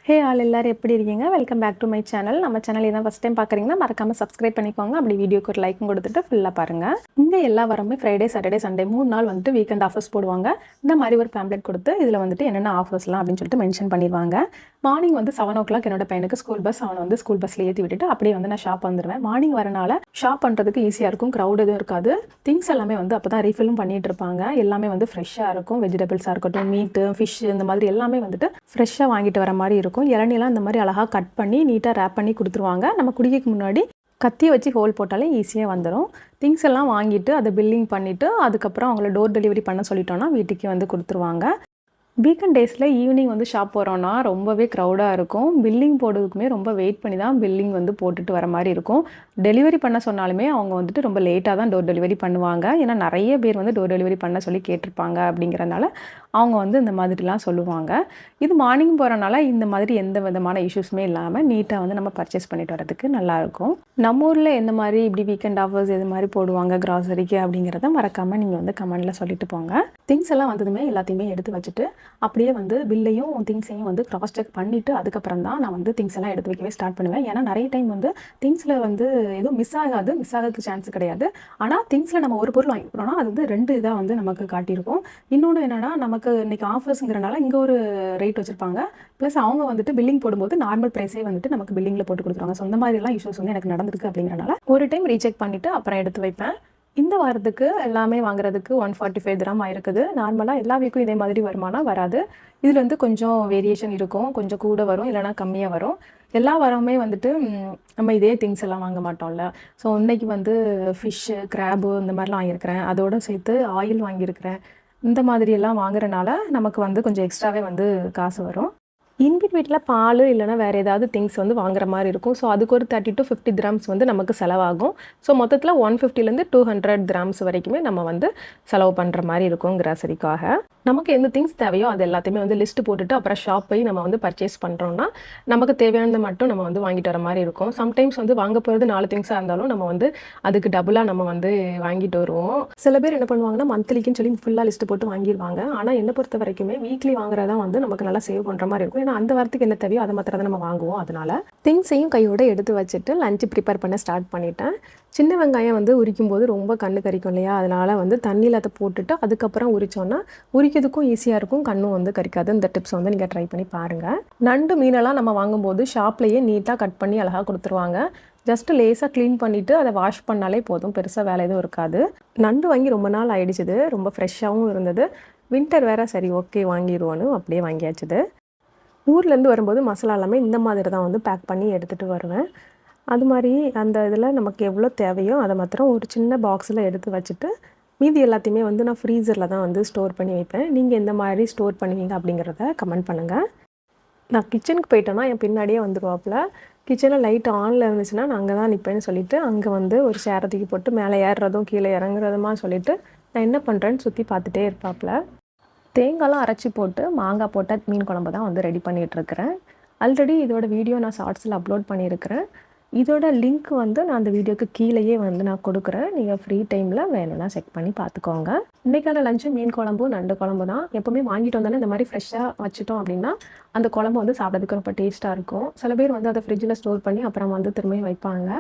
Hey all எல்லாரும் எப்படி இருக்கீங்க? Welcome back to my channel. நம்ம சேனல் இதான் ஃபஸ்ட் டைம் பார்க்குறீங்கன்னா மறக்காமல் சப்ஸ்கிரைப் பண்ணிக்கோங்க. அப்படி வீடியோக்கு ஒரு லைக்கும் கொடுத்துட்டு ஃபுல்லாக பாருங்கள். இங்கே எல்லா வாரமே ஃப்ரைடே, சாட்டர்டே, சண்டே 3 நாள் வந்துட்டு வீக்கெண்ட் ஆஃபர்ஸ் போடுவாங்க. இந்த மாதிரி ஒரு பேம்ப்ளெட் கொடுத்து இதில் வந்துட்டு என்னென்ன ஆஃபர்ஸ்லாம் அப்படின்னு சொல்லிட்டு மென்ஷன் பண்ணிடுவாங்க. மார்னிங் வந்து 7 o'clock என்னோட பையனுக்கு ஸ்கூல் பஸ், அவனை வந்து ஸ்கூல் பஸ்ஸில் ஏற்றி விட்டுட்டு அப்படியே வந்து நான் ஷாப் வந்துடுவேன். மார்னிங் வரனால ஷாப் பண்ணுறதுக்கு ஈஸியாக இருக்கும், க்ரௌட் எதுவும் இருக்காது. திங்ஸ் எல்லாமே வந்து அப்போ தான் ரீஃபில்லும் பண்ணிட்டு இருப்பாங்க. எல்லாமே வந்து ஃப்ரெஷ்ஷாக இருக்கும். வெஜிடபிள்ஸாக இருக்கட்டும், மீட்டு, ஃபிஷ் இந்த மாதிரி எல்லாமே வந்துட்டு ஃப்ரெஷ்ஷாக வாங்கிட்டு வர மாதிரி இருக்கும். இளநிலாம் இந்த மாதிரி அழகாக கட் பண்ணி நீட்டாக ரேப் பண்ணி கொடுத்துருவாங்க. நம்ம குடிக்கிறதுக்கு முன்னாடி கத்தியை வச்சு ஹோல் போட்டாலே ஈஸியாக வந்துடும். திங்ஸ் எல்லாம் வாங்கிட்டு அதை பில்லிங் பண்ணிவிட்டு அதுக்கப்புறம் அவங்கள டோர் டெலிவரி பண்ண சொல்லிட்டோன்னா வீட்டுக்கு வந்து கொடுத்துருவாங்க. வீக்கெண்ட் டேஸில் ஈவினிங் வந்து ஷாப் போகிறோன்னா ரொம்பவே க்ரௌடாக இருக்கும். பில்லிங் போடுறதுக்குமே ரொம்ப வெயிட் பண்ணி தான் பில்லிங் வந்து போட்டுட்டு வர மாதிரி இருக்கும். டெலிவரி பண்ண சொன்னாலுமே அவங்க வந்துட்டு ரொம்ப லேட்டாக தான் டோர் டெலிவரி பண்ணுவாங்க. ஏன்னா நிறைய பேர் வந்து டோர் டெலிவரி பண்ண சொல்லி கேட்டிருப்பாங்க. அப்படிங்கிறனால அவங்க வந்து இந்த மாதிரிலாம் சொல்லுவாங்க. இது மார்னிங் போகிறனால இந்த மாதிரி எந்த விதமான இஷ்யூஸுமே இல்லாமல் நீட்டாக வந்து நம்ம பர்ச்சேஸ் பண்ணிட்டு வரதுக்கு நல்லாயிருக்கும். நம்ம ஊரில் எந்த மாதிரி இப்படி வீக்கெண்ட் ஆஃபர்ஸ் எது மாதிரி போடுவாங்க கிராசரிக்கு அப்படிங்கிறத மறக்காமல் நீங்கள் வந்து கமெண்டில் சொல்லிட்டு போங்க. திங்ஸ் எல்லாம் வந்ததுமே எல்லாத்தையுமே எடுத்து வச்சுட்டு அப்படியே வந்து பில்லையும் திங்ஸையும் வந்து கிராஸ் செக் பண்ணிவிட்டு அதுக்கப்புறம் தான் நான் வந்து திங்ஸ் எல்லாம் எடுத்து வைக்கவே ஸ்டார்ட் பண்ணுவேன். ஏன்னா நிறைய டைம் வந்து திங்ஸில் வந்து எதுவும் மிஸ் ஆகிறதுக்கு சான்ஸ் கிடையாது. ஆனால் திங்ஸில் நம்ம ஒரு பொருள் வாங்கி போகிறோம்னா அது வந்து 2 இதாக வந்து நமக்கு காட்டியிருக்கும். இன்னொன்று என்னென்னா, நமக்கு இன்றைக்கி ஆஃபர்ஸுங்கிறனால இங்கே ஒரு ரேட் வச்சுருப்பாங்க. ப்ளஸ் அவங்க வந்துட்டு பில்லிங் போடும்போது நார்மல் ப்ரைஸே வந்துட்டு நமக்கு பில்லிங்கில் போட்டு கொடுத்துருவாங்க. ஸோ இந்த மாதிரிலாம் இஷ்யூஸ் வந்து எனக்கு நடந்திருக்கு. அப்படிங்கிறனால ஒரு டைம் ரீசெக் பண்ணிவிட்டு அப்புறம் எடுத்து வைப்பேன். இந்த வாரத்துக்கு எல்லாமே வாங்குறதுக்கு 145 dirham ஆயிருக்குது. நார்மலாக எல்லா வீக்கும் இதே மாதிரி வருமானா வராது. இதில் வந்து கொஞ்சம் வேரியேஷன் இருக்கும். கொஞ்சம் கூட வரும், இல்லைனா கம்மியாக வரும். எல்லா வாரமுமே வந்துட்டு நம்ம இதே திங்ஸ் எல்லாம் வாங்க மாட்டோம்ல. ஸோ இன்னைக்கு வந்து ஃபிஷ்ஷு, கிராபு இந்த மாதிரிலாம் வாங்கியிருக்கிறேன். அதோடு சேர்த்து ஆயில் வாங்கியிருக்கிறேன். இந்த மாதிரியெல்லாம் வாங்குறனால நமக்கு வந்து கொஞ்சம் எக்ஸ்ட்ராவே வந்து காசு வரும். இன்பிட் வீட்டில் பால் இல்லைனா வேறு ஏதாவது திங்ஸ் வந்து வாங்குற மாதிரி இருக்கும். ஸோ அதுக்கு ஒரு 30 to 50 dirhams வந்து நமக்கு செலவாகும். ஸோ மொத்தத்தில் 150லேருந்து 200 dirhams வரைக்குமே நம்ம வந்து செலவு பண்ணுற மாதிரி இருக்கும் கிராசரிக்காக. நமக்கு எந்த திங்ஸ் தேவையோ அது எல்லாத்தையுமே வந்து லிஸ்ட்டு போட்டுட்டு அப்புறம் ஷாப் போய் நம்ம வந்து பர்ச்சேஸ் பண்ணுறோன்னா நமக்கு தேவையானதை மட்டும் நம்ம வந்து வாங்கிட்டு வர மாதிரி இருக்கும். சம்டைம்ஸ் வந்து வாங்க போகிறது 4 திங்ஸாக இருந்தாலும் நம்ம வந்து அதுக்கு டபுளாக நம்ம வந்து வாங்கிட்டு வருவோம். சில பேர் என்ன பண்ணுவாங்கன்னா மந்த்லிக்குன்னு சொல்லி ஃபுல்லாக லிஸ்ட்டு போட்டு வாங்கிடுவாங்க. ஆனால் என்னை பொறுத்த வரைக்குமே வீக்லி வாங்குறதான் வந்து நமக்கு நல்லா சேவ் பண்ணுற மாதிரி இருக்கும். ஏன்னா அந்த வாரத்துக்கு என்ன தேவையோ அதை மாத்திரம் தான் நம்ம வாங்குவோம். அதனால திங்ஸையும் கையோட எடுத்து வச்சுட்டு லஞ்ச் ப்ரிப்பேர் பண்ண ஸ்டார்ட் பண்ணிட்டேன். சின்ன வெங்காயம் வந்து உரிக்கும் போது ரொம்ப கண்ணு கறிக்கும் இல்லையா? அதனால் வந்து தண்ணியில் அதை போட்டுட்டு அதுக்கப்புறம் உரிச்சோன்னா உரிக்கிறதுக்கும் ஈஸியாக இருக்கும், கண்ணும் வந்து கறிக்காது. இந்த டிப்ஸ் வந்து நீங்கள் ட்ரை பண்ணி பாருங்கள். நண்டு மீனெல்லாம் நம்ம வாங்கும்போது ஷாப்லேயே நீட்டாக கட் பண்ணி அழகாக கொடுத்துருவாங்க. ஜஸ்ட்டு லேசாக க்ளீன் பண்ணிவிட்டு அதை வாஷ் பண்ணாலே போதும், பெருசாக வேலை எதுவும் இருக்காது. நண்டு வாங்கி ரொம்ப நாள் ஆயிடுச்சுது, ரொம்ப ஃப்ரெஷ்ஷாகவும் இருந்தது. வின்டர் வேறு, சரி ஓகே வாங்கிடுவோன்னு அப்படியே வாங்கியாச்சுது. ஊர்லேருந்து வரும்போது மசாலா எல்லாமே இந்த மாதிரி தான் வந்து பேக் பண்ணி எடுத்துகிட்டு வருவேன். அது மாதிரி அந்த இதில் நமக்கு எவ்வளோ தேவையோ அதை மாத்திரம் ஒரு சின்ன பாக்ஸில் எடுத்து வச்சுட்டு மீதி எல்லாத்தையுமே வந்து நான் ஃப்ரீசரில் தான் வந்து ஸ்டோர் பண்ணி வைப்பேன். நீங்கள் எந்த மாதிரி ஸ்டோர் பண்ணுவீங்க அப்படிங்கிறத கமெண்ட் பண்ணுங்கள். நான் கிச்சனுக்கு போயிட்டேன்னா என் பின்னாடியே வந்துடுவாப்புல. கிச்சனில் லைட் ஆனில் இருந்துச்சுன்னா நான் அங்கே தான் நிற்பேன்னு சொல்லிவிட்டு அங்கே வந்து ஒரு சேரை தூக்கி போட்டு மேலே ஏறுறதும் கீழே இறங்குறதுமா சொல்லிவிட்டு நான் என்ன பண்ணுறேன்னு சுற்றி பார்த்துட்டே இருப்பாப்புல. தேங்காய்லாம் அரைச்சி போட்டு மாங்காய் போட்ட மீன் குழம்பு தான் வந்து ரெடி பண்ணிகிட்ருக்கிறேன். ஆல்ரெடி இதோட வீடியோ நான் ஷார்ட்ஸில் அப்லோட் பண்ணியிருக்கிறேன். இதோட லிங்க் வந்து நான் அந்த வீடியோக்கு கீழேயே வந்து நான் கொடுக்குறேன். நீங்கள் ஃப்ரீ டைமில் வேணும்னா செக் பண்ணி பார்த்துக்கோங்க. இன்றைக்கான லஞ்சு மீன் குழம்பும் நண்டு குழம்பு தான். எப்போவுமே வாங்கிட்டு வந்தாலும் இந்த மாதிரி ஃப்ரெஷ்ஷாக வச்சுட்டோம் அப்படின்னா அந்த குழம்பு வந்து சாப்பிட்றதுக்கு ரொம்ப டேஸ்ட்டாக இருக்கும். சில பேர் வந்து அதை ஃப்ரிட்ஜில் ஸ்டோர் பண்ணி அப்புறம் வந்து திரும்பியும் வைப்பாங்க.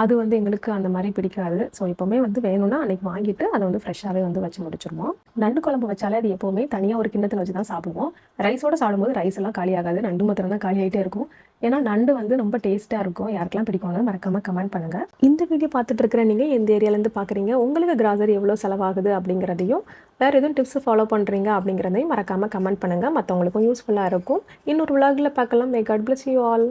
அது வந்து எங்களுக்கு அந்த மாதிரி பிடிக்காது. ஸோ எப்போவுமே வந்து வேணும்னா அன்றைக்கி வாங்கிட்டு அதை வந்து ஃப்ரெஷ்ஷாகவே வந்து வச்சு முடிச்சிருவோம். நண்டு குழம்பு வச்சாலே அது எப்போவுமே தனியாக ஒரு கிண்ணத்தில் வச்சு தான் சாப்பிடுவோம். ரைஸோடு சாப்பிடும்போது ரைஸ் எல்லாம் காலியாகாது, நண்டு மாத்திரம் தான் காலி ஆகிட்டே இருக்கும். ஏன்னா நண்டு வந்து ரொம்ப டேஸ்ட்டாக இருக்கும். யாருக்கெல்லாம் பிடிக்கும்னு மறக்காமல் கமெண்ட் பண்ணுங்கள். இந்த வீடியோ பார்த்துட்டு இருக்கிற நீங்கள் எந்த ஏரியாலேருந்து பார்க்குறீங்க, உங்களுக்கு கிராசரி எவ்வளோ செலவாகுது அப்படிங்கிறதையும் வேறு எதுவும் டிப்ஸ் ஃபாலோ பண்ணுறீங்க அப்படிங்கிறதையும் மறக்காமல் கமெண்ட் பண்ணுங்கள். மற்றவங்களுக்கும் யூஸ்ஃபுல்லாக இருக்கும். இன்னொரு விலாகில் பார்க்கலாம். May God bless you all.